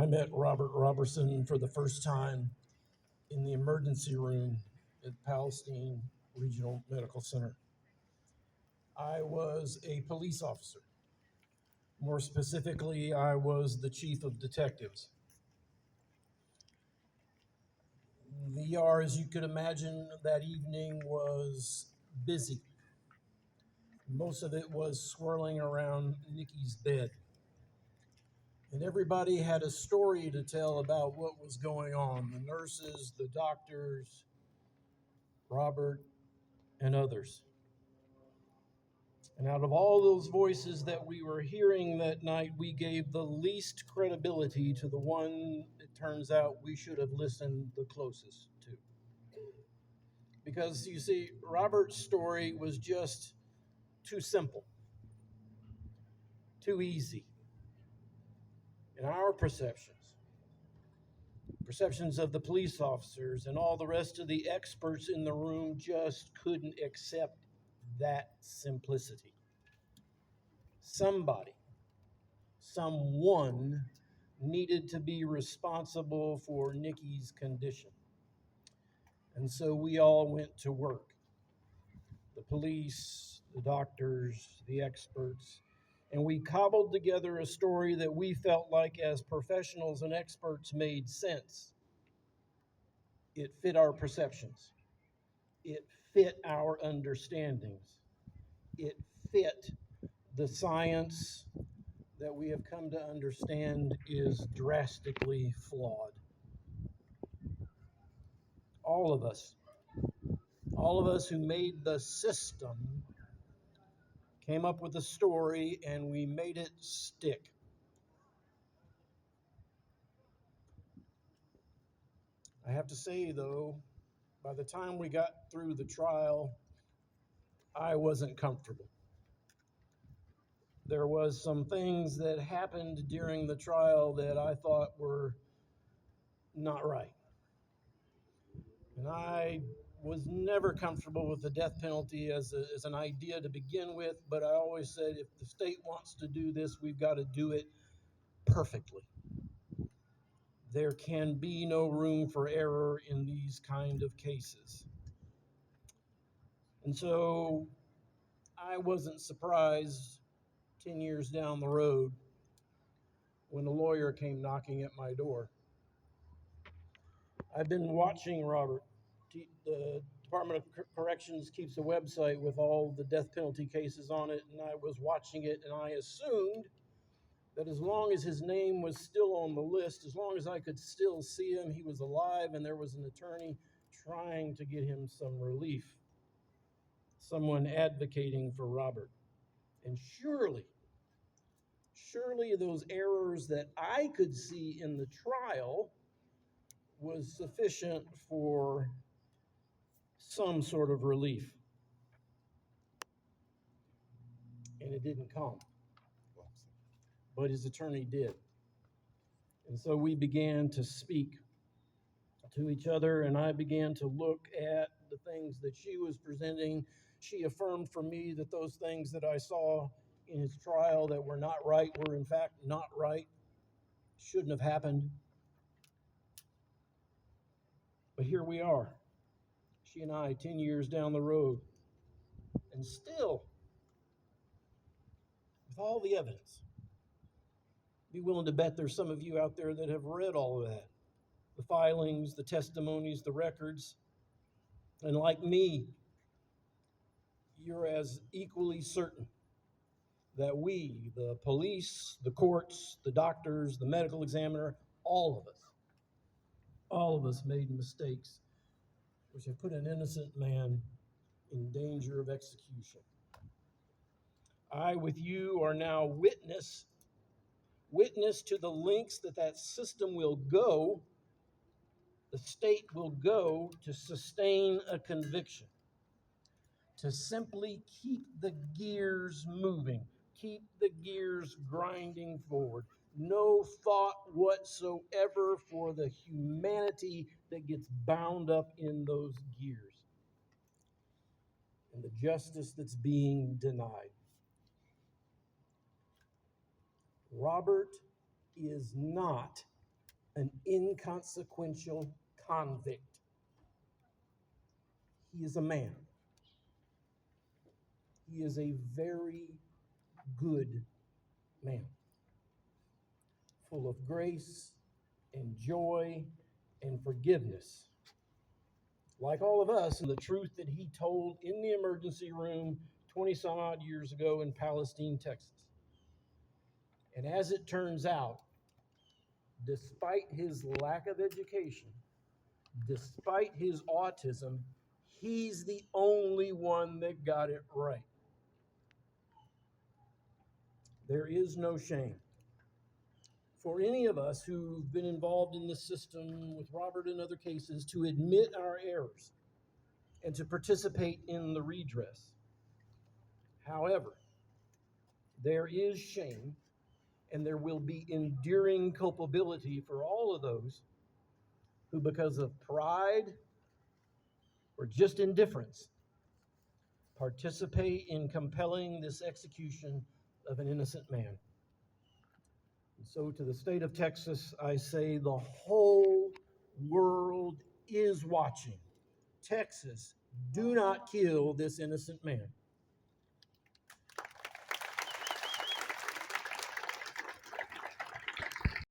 I met Robert Robertson for the first time in the emergency room at Palestine Regional Medical Center. I was a police officer. More specifically, I was the chief of detectives. The ER, as you could imagine, that evening was busy. Most of it was swirling around Nikki's bed. And everybody had a story to tell about what was going on. The nurses, the doctors, Robert, and others. And out of all those voices that we were hearing that night, we gave the least credibility to the one it turns out we should have listened the closest to. Because you see, Robert's story was just too simple, too easy. In our perceptions of the police officers and all the rest of the experts in the room just couldn't accept that simplicity. Someone needed to be responsible for Nikki's condition. And so we all went to work. The police, the doctors, the experts, and we cobbled together a story that we felt like, as professionals and experts, made sense. It fit our perceptions. It fit our understandings. It fit the science that we have come to understand is drastically flawed. All of us who made the system came up with a story and we made it stick. I have to say, though, by the time we got through the trial, I wasn't comfortable. There was some things that happened during the trial that I thought were not right. And I was never comfortable with the death penalty as an idea to begin with, but I always said, if the state wants to do this, we've got to do it perfectly. There can be no room for error in these kind of cases. And so I wasn't surprised 10 years down the road when a lawyer came knocking at my door. I've been watching Robert. The Department of Corrections keeps a website with all the death penalty cases on it, and I was watching it, and I assumed that as long as his name was still on the list, as long as I could still see him, he was alive, and there was an attorney trying to get him some relief, someone advocating for Robert. And surely those errors that I could see in the trial was sufficient for some sort of relief. And it didn't come. But his attorney did. And so we began to speak to each other, and I began to look at the things that she was presenting. She affirmed for me that those things that I saw in his trial that were not right were in fact not right, shouldn't have happened. But here we are, she and I, 10 years down the road, and still, with all the evidence, be willing to bet there's some of you out there that have read all of that, the filings, the testimonies, the records, and like me, you're as equally certain that we, the police, the courts, the doctors, the medical examiner, all of us made mistakes which have put an innocent man in danger of execution. I, with you, are now witness to the lengths that system will go, the state will go to sustain a conviction, to simply keep the gears moving, keep the gears grinding forward. No thought whatsoever for the humanity that gets bound up in those gears and the justice that's being denied. Robert is not an inconsequential convict. He is a man. He is a very good man, full of grace and joy and forgiveness. Like all of us, and the truth that he told in the emergency room 20 some odd years ago in Palestine, Texas. And as it turns out, despite his lack of education, despite his autism, he's the only one that got it right. There is no shame for any of us who've been involved in this system with Robert and other cases to admit our errors and to participate in the redress. However, there is shame and there will be enduring culpability for all of those who, because of pride or just indifference, participate in compelling this execution of an innocent man. And so to the state of Texas, I say the whole world is watching. Texas, do not kill this innocent man.